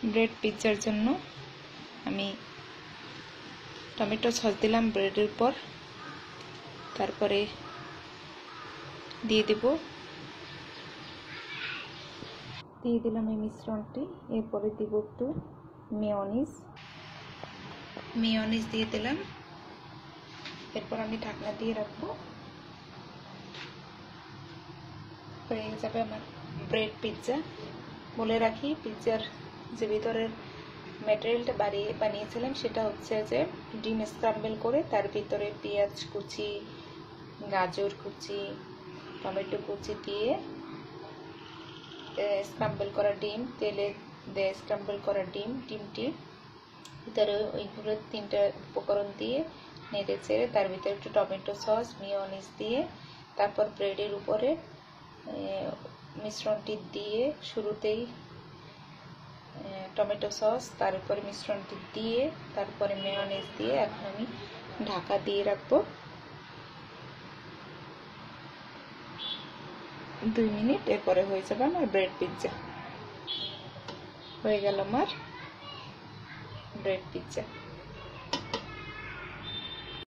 Bread পিৎজার জন্য আমি tomato sauce দিলাম ব্রেডের উপর, তারপরে দিয়ে দিলাম এই মিশ্রণটি। এরপরে দিব একটু মেয়োনিজ দিয়ে দিলাম। এরপর আমি ঢাকনা দিয়ে রাখবো। হয়ে যাবে আমার ব্রেড পিৎজা। বলে রাখি, পিৎজার যে ভিতরের ম্যাটেরিয়ালটা বানিয়েছিলাম সেটা হচ্ছে যে ডিম স্ক্রাম্বল করে তার ভিতরে পেঁয়াজ কুচি, গাজর কুচি, টমেটো কুচি দিয়ে স্ক্রাম্বল করা ডিম, তেলে দিয়ে স্ক্রাম্বল করা ডিমটি ভিতরে ওইগুলো 3টা উপকরণ দিয়ে নেড়ে চেড়ে তার ভিতরে একটু টমেটো সস, মেয়োনিজ দিয়ে তারপর ব্রেডের উপরে মিশ্রণটি দিয়ে শুরুতেই টমেটো সস, তার উপরে মিশ্রণটি দিয়ে তারপরে মেয়োনিজ দিয়ে এখন আমি ঢাকা দিয়ে রাখবো 2 মিনিট। এরপরে হয়ে যাবে আমার ব্রেড পিৎজা। হয়ে গেল আমার ব্রেড পিৎজা।